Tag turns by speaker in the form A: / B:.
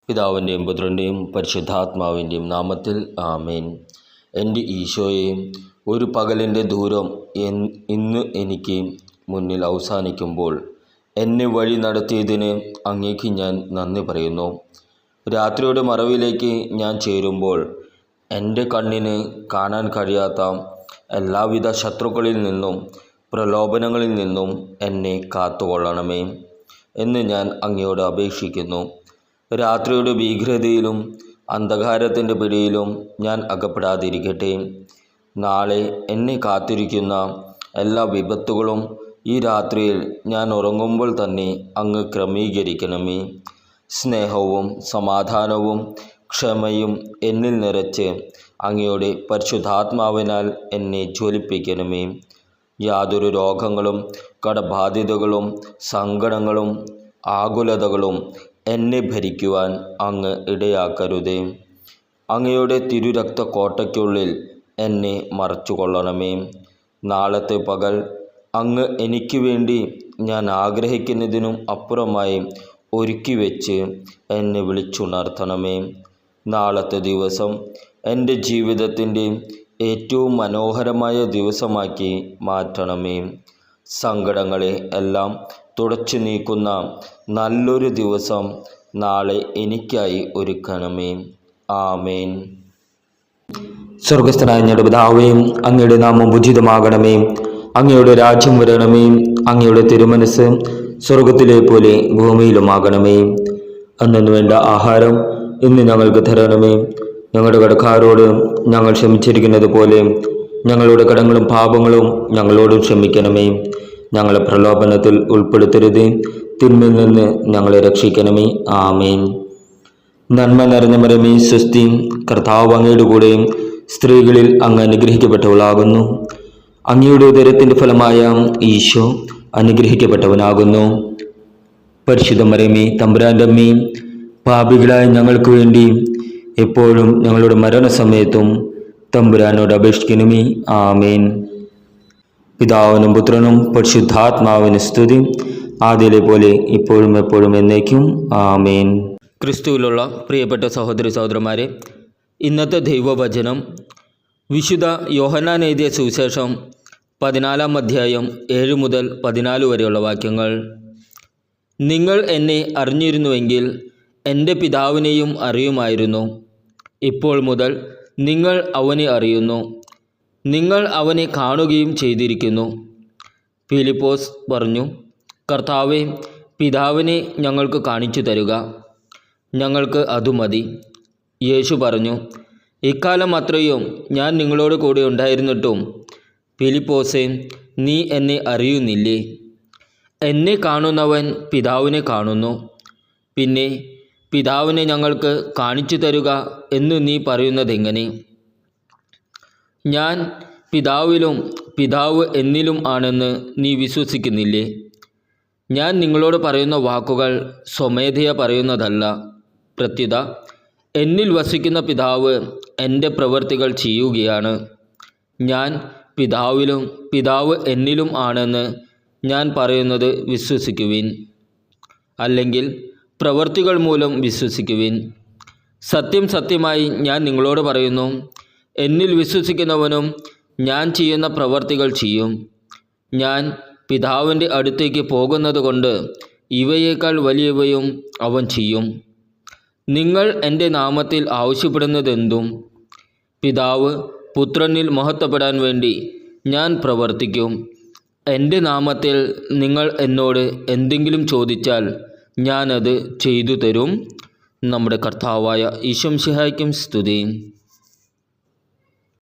A: പിതാവിൻ്റെയും പുത്രൻ്റെയും പരിശുദ്ധാത്മാവിൻ്റെയും നാമത്തിൽ ആമേൻ. എൻ്റെ ഈശോയെ, ഒരു പകലിൻ്റെ ദൂരം ഇന്ന് എനിക്ക് മുന്നിൽ അവസാനിക്കുമ്പോൾ എന്നെ വഴി നടത്തിയതിന് അങ്ങേക്ക് ഞാൻ നന്ദി പറയുന്നു. രാത്രിയുടെ മറവിലേക്ക് ഞാൻ ചേരുമ്പോൾ എൻ്റെ കണ്ണിന് കാണാൻ കഴിയാത്ത എല്ലാവിധ ശത്രുക്കളിൽ നിന്നും പ്രലോഭനങ്ങളിൽ നിന്നും എന്നെ കാത്തുകൊള്ളണമേ എന്ന് ഞാൻ അങ്ങയോട് അപേക്ഷിക്കുന്നു. രാത്രിയുടെ ഭീകരതയിലും അന്ധകാരത്തിൻ്റെ പിടിയിലും ഞാൻ അകപ്പെടാതിരിക്കട്ടെ. നാളെ എന്നെ കാത്തിരിക്കുന്ന എല്ലാ വിപത്തുകളും ഈ രാത്രിയിൽ ഞാൻ ഉറങ്ങുമ്പോൾ തന്നെ അങ്ങ് ക്രമീകരിക്കണമേ. സ്നേഹവും സമാധാനവും ക്ഷമയും എന്നിൽ നിറച്ച് അങ്ങയുടെ പരിശുദ്ധാത്മാവിനാൽ എന്നെ ജ്വലിപ്പിക്കണമേ. യാതൊരു രോഗങ്ങളും കടബാധ്യതകളും സങ്കടങ്ങളും ആകുലതകളും എന്നെ ഭരിക്കുവാൻ അങ്ങ് ഇടയാക്കരുതേ. അങ്ങയുടെ തിരുരക്ത കോട്ടയ്ക്കുള്ളിൽ എന്നെ മറച്ചുകൊള്ളണമേ. നാളത്തെ പകൽ അങ്ങ് എനിക്ക് വേണ്ടി ഞാൻ ആഗ്രഹിക്കുന്നതിനും അപ്പുറമായി ഒരുക്കി വെച്ച് എന്നെ വിളിച്ചുണർത്തണമേ. നാളത്തെ ദിവസം എൻ്റെ ജീവിതത്തിൻ്റെ ഏറ്റവും മനോഹരമായ ദിവസമാക്കി മാറ്റണമേ. സങ്കടങ്ങളെ എല്ലാം തുടച്ചു നീക്കുന്ന നല്ലൊരു ദിവസം നാളെ എനിക്കായി ഒരുക്കണമേ. ആമേൻ.
B: സ്വർഗസ്ഥനായ ഞങ്ങളുടെ പിതാവേ, അങ്ങയുടെ നാമം ഉചിതമാകണമേ. അങ്ങയുടെ രാജ്യം വരണമേ. അങ്ങയുടെ തിരുമനസ് സ്വർഗത്തിലെ പോലെ ഭൂമിയിലുമാകണമേ. അന്നു വേണ്ട ആഹാരം ഇന്ന് ഞങ്ങൾക്ക് തരണമേ. ഞങ്ങളുടെ കടക്കാരോട് ഞങ്ങൾ ക്ഷമിച്ചിരിക്കുന്നത് പോലെ ഞങ്ങളുടെ കടങ്ങളും പാപങ്ങളും ഞങ്ങളോടും ക്ഷമിക്കണമേ. ഞങ്ങളെ പ്രലോഭനത്തിൽ ഉൾപ്പെടുത്തരുത്, തിന്മയിൽ നിന്ന് ഞങ്ങളെ രക്ഷിക്കണമേ. ആമേൻ. നന്മ നിറഞ്ഞ മറിയമേ, സ്വസ്തി, കർത്താവ് അങ്ങയുടെ കൂടെ സ്ത്രീകളിൽ അങ്ങ് അനുഗ്രഹിക്കപ്പെട്ടവളാകുന്നു. അങ്ങയുടെ ഉദരത്തിൻ്റെ ഫലമായ ഈശോ അനുഗ്രഹിക്കപ്പെട്ടവനാകുന്നു. പരിശുദ്ധ മറിയമേ, തമ്പുരാൻ്റെ അമ്മേ, പാപികളായ ഞങ്ങൾക്ക് വേണ്ടി എപ്പോഴും ഞങ്ങളുടെ മരണസമയത്തും തമ്പുരാനോട് അപേക്ഷിക്കണമേ. ആമേൻ. പിതാവിനും പുത്രനും പരിശുദ്ധാത്മാവിന് സ്തുതി, ആദ്യയിലെ പോലെ ഇപ്പോഴും എപ്പോഴും എന്നേക്കും. ആമേൻ.
A: ക്രിസ്തുവിലുള്ള പ്രിയപ്പെട്ട സഹോദരി സഹോദരന്മാരെ, ഇന്നത്തെ ദൈവവചനം വിശുദ്ധ യോഹന്നാൻ എഴുതിയ സുവിശേഷം 14-ാം അധ്യായം 7 മുതൽ 14 വരെയുള്ള വാക്യങ്ങൾ. നിങ്ങൾ എന്നെ അറിഞ്ഞിരുന്നുവെങ്കിൽ എൻ്റെ പിതാവിനെയും അറിയുമായിരുന്നു. ഇപ്പോൾ മുതൽ നിങ്ങൾ അവനെ അറിയുന്നു, നിങ്ങൾ അവനെ കാണുകയും ചെയ്തിരിക്കുന്നു. ഫിലിപ്പോസ് പറഞ്ഞു, കർത്താവേ, പിതാവിനെ ഞങ്ങൾക്ക് കാണിച്ചു തരുക, ഞങ്ങൾക്ക് അതു മതി. യേശു പറഞ്ഞു, ഇക്കാലം അത്രയും ഞാൻ നിങ്ങളോട് കൂടെ ഉണ്ടായിരുന്നിട്ടും ഫിലിപ്പോസേ, നീ എന്നെ അറിയുന്നില്ലേ? എന്നെ കാണുന്നവൻ പിതാവിനെ കാണുന്നു. പിന്നെ പിതാവിനെ ഞങ്ങൾക്ക് കാണിച്ചു തരുക എന്ന് നീ പറയുന്നതെങ്ങനെ? ഞാൻ പിതാവിലും പിതാവ് എന്നിലും ആണെന്ന് നീ വിശ്വസിക്കുന്നില്ലേ? ഞാൻ നിങ്ങളോട് പറയുന്ന വാക്കുകൾ സ്വമേധയാ പറയുന്നതല്ല. പ്രത്യുത എന്നിൽ വസിക്കുന്ന പിതാവ് എൻ്റെ പ്രവൃത്തികൾ ചെയ്യുകയാണ്. ഞാൻ പിതാവിലും പിതാവ് എന്നിലും ആണെന്ന് ഞാൻ പറയുന്നത് വിശ്വസിക്കുവിൻ. അല്ലെങ്കിൽ പ്രവൃത്തികൾ മൂലം വിശ്വസിക്കുവിൻ. സത്യം സത്യമായി ഞാൻ നിങ്ങളോട് പറയുന്നു, എന്നിൽ വിശ്വസിക്കുന്നവനും ഞാൻ ചെയ്യുന്ന പ്രവൃത്തികൾ ചെയ്യും. ഞാൻ പിതാവിൻ്റെ അടുത്തേക്ക് പോകുന്നത് കൊണ്ട് ഇവയേക്കാൾ വലിയവയും അവൻ ചെയ്യും. നിങ്ങൾ എൻ്റെ നാമത്തിൽ ആവശ്യപ്പെടുന്നതെന്തും പിതാവ് പുത്രനിൽ മഹത്വപ്പെടാൻ വേണ്ടി ഞാൻ പ്രവർത്തിക്കും. എൻ്റെ നാമത്തിൽ നിങ്ങൾ എന്നോട് എന്തെങ്കിലും ചോദിച്ചാൽ ഞാനത് ചെയ്തു തരും. നമ്മുടെ കർത്താവായ ഈശോ മിശിഹായ്ക്കും സ്തുതി.